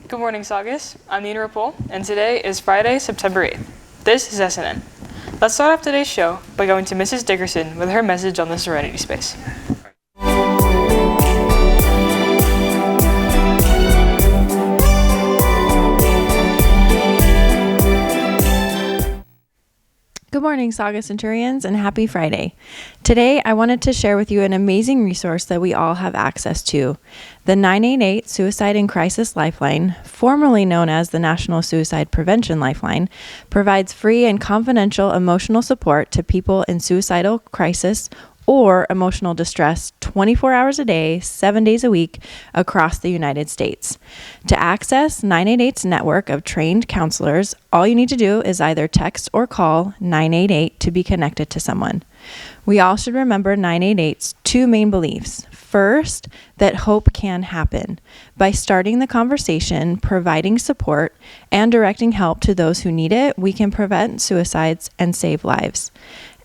Good morning, Saugus. I'm Ripoll, and today is Friday, September 8th. This is SNN. Let's start off today's show by going to Mrs. Dickerson with her message on the Serenity space. Good morning, Saga Centurions, and happy Friday. Today, I wanted to share with you an amazing resource that we all have access to. The 988 Suicide and Crisis Lifeline, formerly known as the National Suicide Prevention Lifeline, provides free and confidential emotional support to people in suicidal crisis or emotional distress 24 hours a day, 7 days a week across the United States. To access 988's network of trained counselors, all you need to do is either text or call 988 to be connected to someone. We all should remember 988's two main beliefs. First, that hope can happen. By starting the conversation, providing support, and directing help to those who need it, we can prevent suicides and save lives.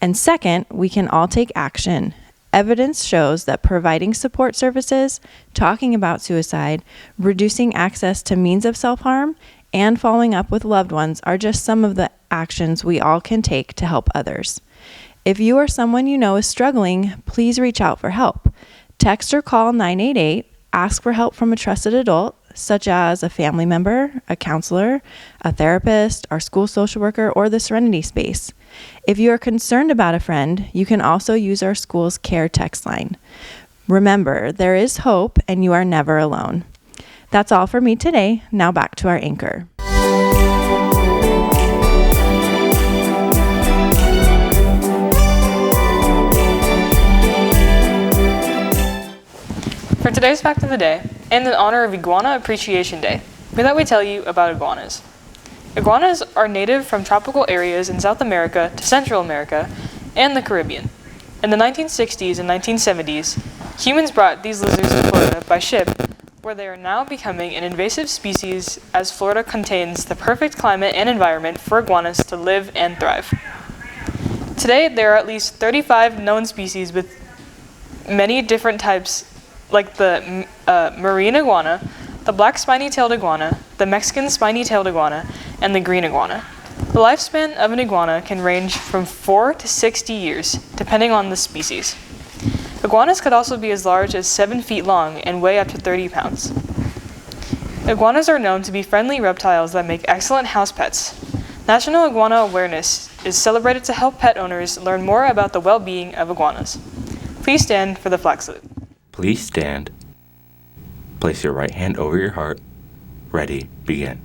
And second, we can all take action. Evidence shows that providing support services, talking about suicide, reducing access to means of self-harm, and following up with loved ones are just some of the actions we all can take to help others. If you or someone you know is struggling, please reach out for help. Text or call 988, ask for help from a trusted adult, such as a family member, a counselor, a therapist, our school social worker, or the Serenity space. If you are concerned about a friend, you can also use our school's care text line. Remember, there is hope and you are never alone. That's all for me today. Now back to our anchor. For today's fact of the day, and in honor of Iguana Appreciation Day, we thought we'd tell you about iguanas. Iguanas are native from tropical areas in South America to Central America and the Caribbean. In the 1960s and 1970s, humans brought these lizards to Florida by ship, where they are now becoming an invasive species as Florida contains the perfect climate and environment for iguanas to live and thrive. Today, there are at least 35 known species with many different types, like the marine iguana, the black spiny-tailed iguana, the Mexican spiny-tailed iguana, and the green iguana. The lifespan of an iguana can range from 4 to 60 years, depending on the species. Iguanas could also be as large as 7 feet long and weigh up to 30 pounds. Iguanas are known to be friendly reptiles that make excellent house pets. National Iguana Awareness is celebrated to help pet owners learn more about the well-being of iguanas. Please stand for the flag salute. Please stand. Place your right hand over your heart. Ready, begin.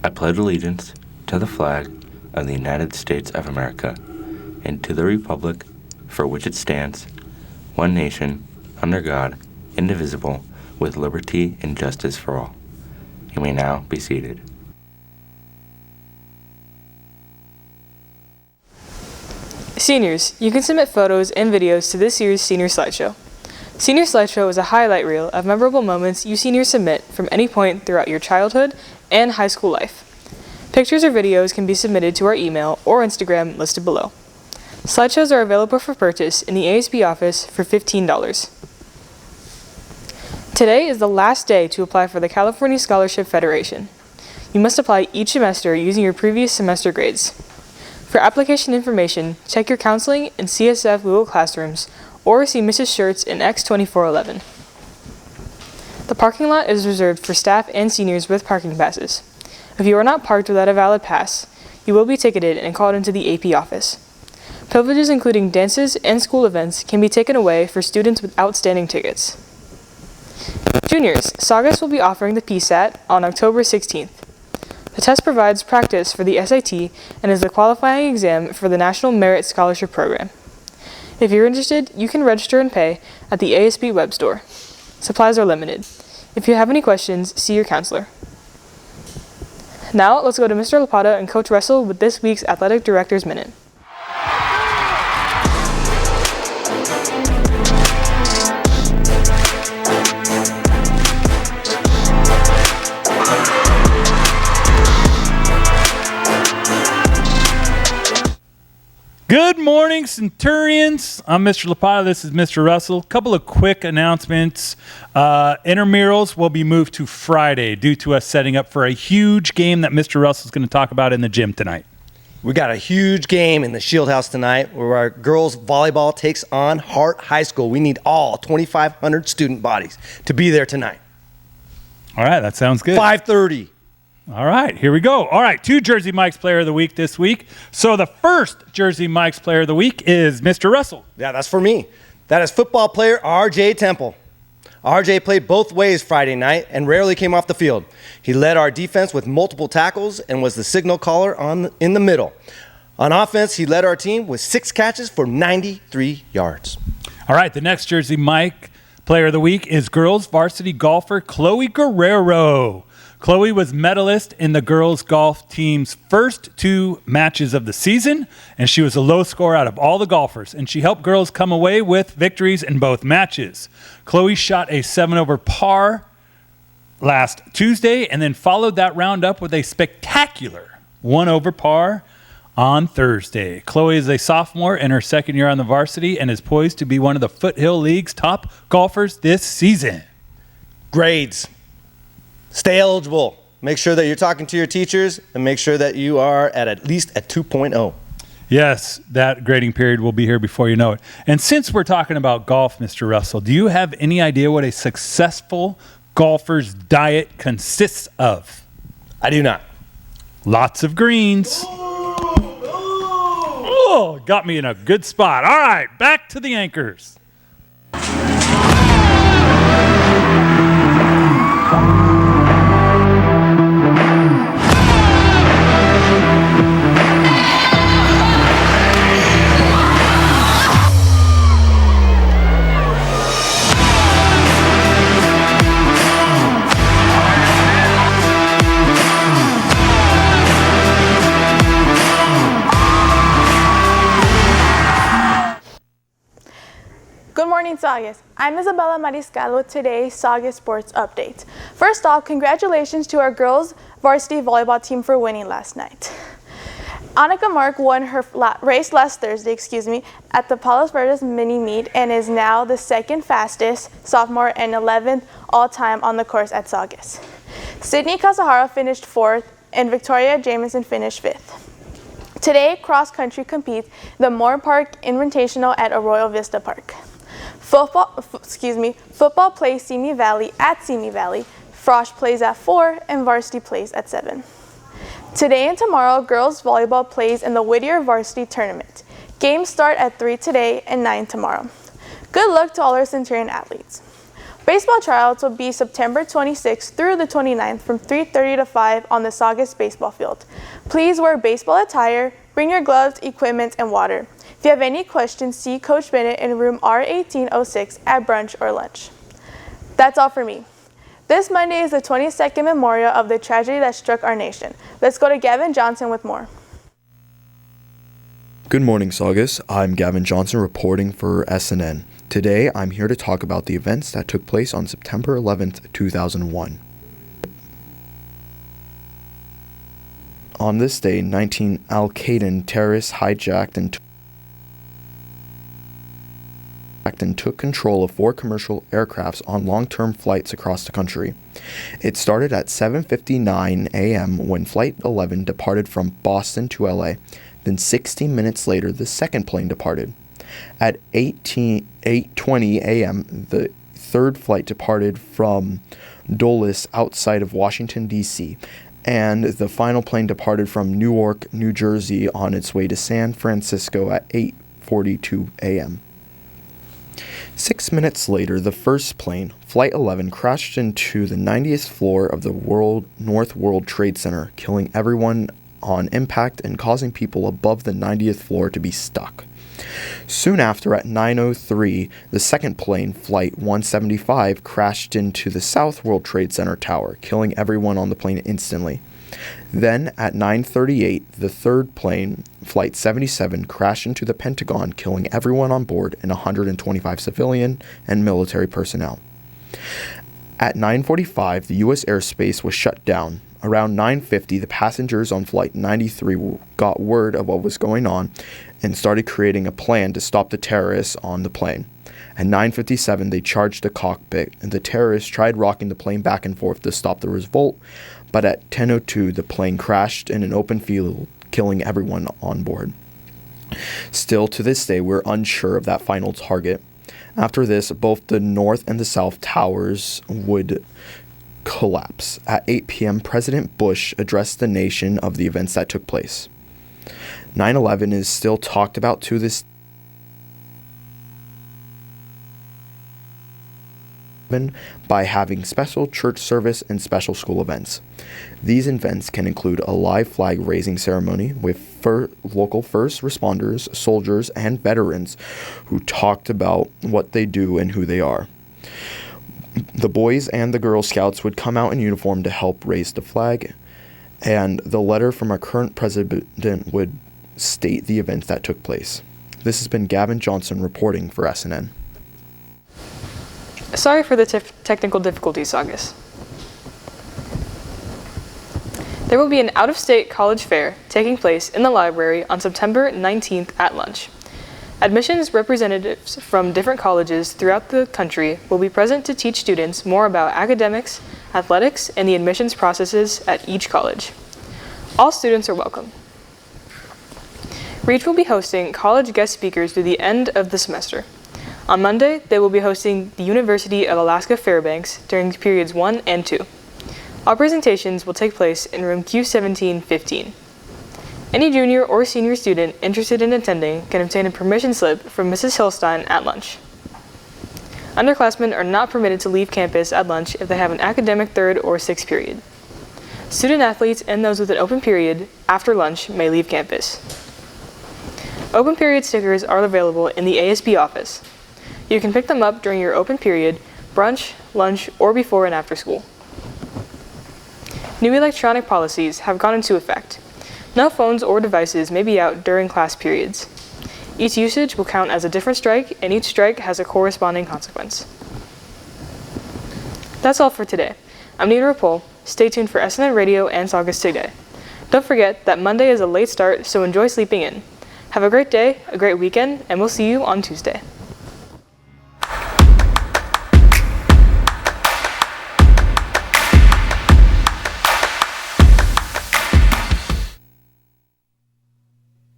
I pledge allegiance to the flag of the United States of America and to the republic for which it stands, one nation, under God, indivisible, with liberty and justice for all. You may now be seated. Seniors, you can submit photos and videos to this year's Senior Slideshow. Senior Slideshow is a highlight reel of memorable moments you seniors submit from any point throughout your childhood and high school life. Pictures or videos can be submitted to our email or Instagram listed below. Slideshows are available for purchase in the ASB office for $15. Today is the last day to apply for the California Scholarship Federation. You must apply each semester using your previous semester grades. For application information, check your counseling and CSF Google Classrooms or see Mrs. Schertz in X2411. The parking lot is reserved for staff and seniors with parking passes. If you are not parked without a valid pass, you will be ticketed and called into the AP office. Privileges including dances and school events can be taken away for students with outstanding tickets. Juniors, Saugus will be offering the PSAT on October 16th. The test provides practice for the SAT and is the qualifying exam for the National Merit Scholarship Program. If you're interested, you can register and pay at the ASB web store. Supplies are limited. If you have any questions, see your counselor. Now, let's go to Mr. Lapata and Coach Russell with this week's Athletic Director's Minute. Good morning, Centurions. I'm Mr. Lapata. This is Mr. Russell. Couple of quick announcements. Intramurals will be moved to Friday due to us setting up for a huge game that Mr. Russell's going to talk about in the gym tonight. We got a huge game in the Shield House tonight where our girls volleyball takes on Hart High School. We need all 2,500 student bodies to be there tonight. All right, that sounds good. 5:30. All right, here we go. All right, 2 Jersey Mike's Player of the Week this week. So the first Jersey Mike's Player of the Week is Mr. Russell. Yeah, that's for me. That is football player R.J. Temple. R.J. played both ways Friday night and rarely came off the field. He led our defense with multiple tackles and was the signal caller in the middle. On offense, he led our team with 6 catches for 93 yards. All right, the next Jersey Mike Player of the Week is girls varsity golfer Chloe Guerrero. Chloe was medalist in the girls golf team's first 2 matches of the season, and she was a low score out of all the golfers, and she helped girls come away with victories in both matches. Chloe shot a 7 over par last Tuesday and then followed that round up with a spectacular 1 over par on Thursday. Chloe is a sophomore in her second year on the varsity and is poised to be one of the Foothill League's top golfers this season. Grades. Stay eligible. Make sure that you're talking to your teachers and make sure that you are at least a 2.0. Yes, that grading period will be here before you know it. And since we're talking about golf, Mr. Russell, do you have any idea what a successful golfer's diet consists of? I do not. Lots of greens. Oh, got me in a good spot. All right, back to the anchors. Good morning, Saugus. I'm Isabella Mariscal with today's Saugus Sports Update. First off, congratulations to our girls varsity volleyball team for winning last night. Annika Mark won her race last Thursday, at the Palos Verdes mini meet and is now the second fastest sophomore and 11th all-time on the course at Saugus. Sydney Casahara finished 4th and Victoria Jamison finished 5th. Today, cross-country competes the Moore Park Invitational at Arroyo Vista Park. Football plays Simi Valley at Simi Valley, Frosh plays at 4, and varsity plays at 7. Today and tomorrow, girls volleyball plays in the Whittier Varsity Tournament. Games start at 3 today and 9 tomorrow. Good luck to all our Centurion athletes. Baseball tryouts will be September 26th through the 29th from 3:30 to 5 on the Saugus baseball field. Please wear baseball attire, bring your gloves, equipment, and water. If you have any questions, see Coach Bennett in room R1806 at brunch or lunch. That's all for me. This Monday is the 22nd memorial of the tragedy that struck our nation. Let's go to Gavin Johnson with more. Good morning, Saugus. I'm Gavin Johnson reporting for SNN. Today, I'm here to talk about the events that took place on September 11th, 2001. On this day, 19 Al-Qaeda terrorists hijacked and took control of 4 commercial aircrafts on long-term flights across the country. It started at 7:59 a.m. when Flight 11 departed from Boston to LA. Then 60 minutes later, the second plane departed. At 8:20 a.m., the third flight departed from Dulles outside of Washington, D.C., and the final plane departed from Newark, New Jersey on its way to San Francisco at 8:42 a.m. 6 minutes later, the first plane, Flight 11, crashed into the 90th floor of the North World Trade Center, killing everyone on impact and causing people above the 90th floor to be stuck. Soon after, at 9:03, the second plane, Flight 175, crashed into the South World Trade Center tower, killing everyone on the plane instantly. Then at 9:38, the third plane, Flight 77, crashed into the Pentagon, killing everyone on board and 125 civilian and military personnel. At 9:45, the U.S. airspace was shut down. Around 9:50, the passengers on Flight 93 got word of what was going on and started creating a plan to stop the terrorists on the plane. At 9:57, they charged the cockpit, and the terrorists tried rocking the plane back and forth to stop the revolt, but at 10:02, the plane crashed in an open field, killing everyone on board. Still, to this day, we're unsure of that final target. After this, both the North and the South Towers would collapse. At 8 p.m., President Bush addressed the nation of the events that took place. 9/11 is still talked about to this by having special church service and special school events. These events can include a live flag raising ceremony with local first responders, soldiers, and veterans who talked about what they do and who they are. The Boys and the Girl Scouts would come out in uniform to help raise the flag, and the letter from our current president would state the events that took place. This has been Gavin Johnson reporting for SNN. Sorry for the technical difficulties, August. There will be an out-of-state college fair taking place in the library on September 19th at lunch. Admissions representatives from different colleges throughout the country will be present to teach students more about academics, athletics, and the admissions processes at each college. All students are welcome. Reach will be hosting college guest speakers through the end of the semester. On Monday, they will be hosting the University of Alaska Fairbanks during periods 1 and 2. All presentations will take place in room Q1715. Any junior or senior student interested in attending can obtain a permission slip from Mrs. Hillstein at lunch. Underclassmen are not permitted to leave campus at lunch if they have an academic 3rd or 6th period. Student athletes and those with an open period after lunch may leave campus. Open period stickers are available in the ASB office. You can pick them up during your open period, brunch, lunch, or before and after school. New electronic policies have gone into effect. No phones or devices may be out during class periods. Each usage will count as a different strike, and each strike has a corresponding consequence. That's all for today. I'm Nina Ripoll. Stay tuned for SNN Radio and Saugus Today. Don't forget that Monday is a late start, so enjoy sleeping in. Have a great day, a great weekend, and we'll see you on Tuesday.